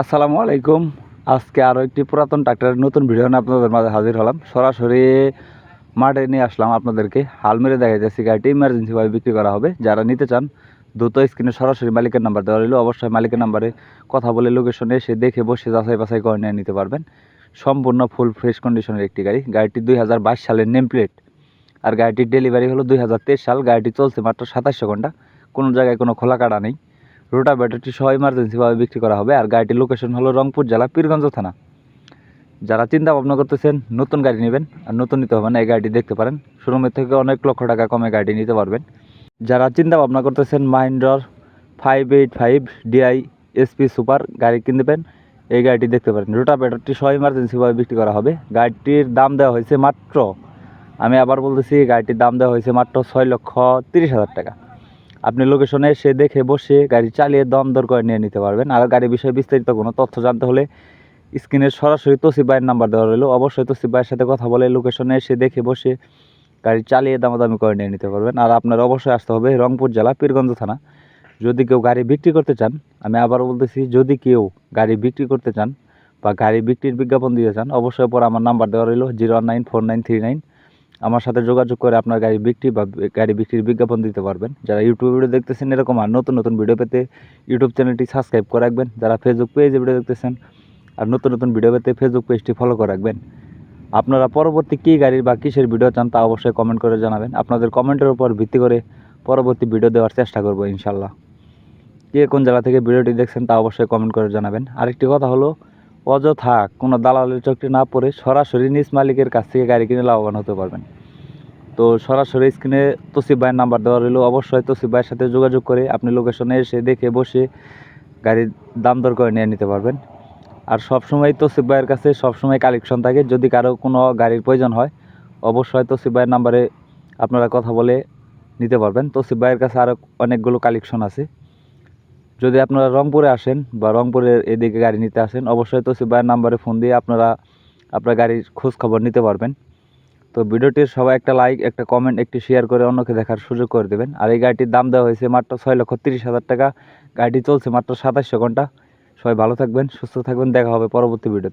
আসসালামু আলাইকুম। আজকে আরও একটি পুরাতন ট্রাক্টরের নতুন ভিডিও নিয়ে আপনাদের মাঝে হাজির হলাম। সরাসরি মাঠে নিয়ে আসলাম আপনাদেরকে। হাল মেরে দেখাইতেছি গাড়িটি ইমার্জেন্সিভাবে বিক্রি করা হবে। যারা নিতে চান দ্রুত স্ক্রিনে সরাসরি মালিকের নাম্বার দেওয়া রইল। অবশ্যই মালিকের নাম্বারে কথা বলে লোকেশনে এসে দেখে বসে যাচাই বাছাই করে নিয়ে নিতে পারবেন। সম্পূর্ণ ফুল ফ্রেশ কন্ডিশনের একটি গাড়ি। গাড়িটি 2022 সালের নেম প্লেট। আর গাড়িটির ডেলিভারি হলো 2023 সাল। গাড়িটি চলছে মাত্র 2700 ঘন্টা। কোনো জায়গায় কোনো খোলা কাটা নেই। রোটাভেটরটি সহ ইমার্জেন্সিভাবে বিক্রি করা হবে। আর গাড়িটির লোকেশন হলো রংপুর জেলা পীরগঞ্জ থানা। যারা চিন্তা ভাবনা করতেছেন নতুন গাড়ি নেবেন আর নতুন নিতে হবে না, এই গাড়িটি দেখতে পারেন। শোরুমের থেকে অনেক লক্ষ টাকা কমে গাড়িটি নিতে পারবেন। যারা চিন্তা ভাবনা করতেছেন মাহিন্দ্রার 585 ডিআই এসপি সুপার গাড়ি কিনবেন, এই গাড়িটি দেখতে পারেন। রোটাভেটরটি সহ ইমার্জেন্সিভাবে বিক্রি করা হবে। গাড়িটির দাম দেওয়া হয়েছে মাত্র, আমি আবার বলতেছি, গাড়িটির দাম দেওয়া হয়েছে মাত্র 6,30,000 টাকা। আপনি লোকেশনে এসে দেখে বসে গাড়ি চালিয়ে দম দর করে নিয়ে নিতে পারবেন। আর গাড়ির বিষয়ে বিস্তারিত কোনো তথ্য জানতে হলে স্ক্রিনের সরাসরি তসিফ ভাইয়ের নাম্বার দেওয়া রইল। অবশ্যই তসিফ ভাইয়ের সাথে কথা বলে লোকেশনে এসে দেখে বসে গাড়ি চালিয়ে দামাদামি করে নিয়ে নিতে পারবেন। আর আপনার অবশ্যই আসতে হবে রংপুর জেলা পীরগঞ্জ থানা। যদি কেউ গাড়ি বিক্রি করতে চান, আমি আবারও বলতেছি, যদি কেউ গাড়ি বিক্রি করতে চান বা গাড়ি বিক্রির বিজ্ঞাপন দিতে চান, অবশ্যই পরে আমার নাম্বার দেওয়া রইল 0194939। আমার সাথে যোগাযোগ করে আপনার গাড়ি বিক্রি বা গাড়ি বিক্রির বিজ্ঞাপন দিতে পারবেন। যারা ইউটিউব ভিডিও দেখতেছেন এরকম আর নতুন নতুন ভিডিও পেতে ইউটিউব চ্যানেলটি সাবস্ক্রাইব করে রাখবেন। যারা ফেসবুক পেজে ভিডিও দেখতেছেন আর নতুন নতুন ভিডিও পেতে ফেসবুক পেজটি ফলো করে রাখবেন। আপনারা পরবর্তী কী গাড়ির বা কিসের ভিডিও চান তা অবশ্যই কমেন্ট করে জানাবেন। আপনাদের কমেন্টের উপর ভিত্তি করে পরবর্তী ভিডিও দেওয়ার চেষ্টা করব ইনশাল্লাহ। কে কোন জেলা থেকে ভিডিওটি দেখছেন তা অবশ্যই কমেন্ট করে জানাবেন। আরেকটি কথা হলো, অযথা কোনো দালালের চক্রে না পড়ে সরাসরি নিজ মালিকের কাছ থেকে গাড়ি কিনে লাভবান হতে পারবেন। তো সরাসরি স্ক্রিনে তসিফ ভাইয়ের নাম্বার দেওয়া রইল। অবশ্যই তসিফ ভাইয়ের সাথে যোগাযোগ করে আপনি লোকেশনে এসে দেখে বসে গাড়ির দাম দর করে নিয়ে নিতে পারবেন। আর সবসময় তসিফ ভাইয়ের কাছে সবসময় কালেকশন থাকে। যদি কারো কোনো গাড়ির প্রয়োজন হয় অবশ্যই তসিফ ভাইয়ের নাম্বারে আপনারা কথা বলে নিতে পারবেন। তসিফ ভাইয়ের কাছে আরও অনেকগুলো কালেকশন আছে। যদি আপনারা রংপুরে আসেন বা রংপুরের এদিকে গাড়ি নিতে আসেন, অবশ্যই তসিফ ভাইয়ের নাম্বারে ফোন দিয়ে আপনারা আপনার গাড়ির খোঁজ খবর নিতে পারবেন। তো ভিডিওটির সবাই একটা লাইক, একটা কমেন্ট, একটি শেয়ার করে অন্যকে দেখার সুযোগ করে দেবেন। আর এই গাড়িটির দাম দেওয়া হয়েছে মাত্র 6,30,000 টাকা। গাড়িটি চলছে মাত্র 2700 ঘন্টা। সবাই ভালো থাকবেন, সুস্থ থাকবেন। দেখা হবে পরবর্তী ভিডিওতে।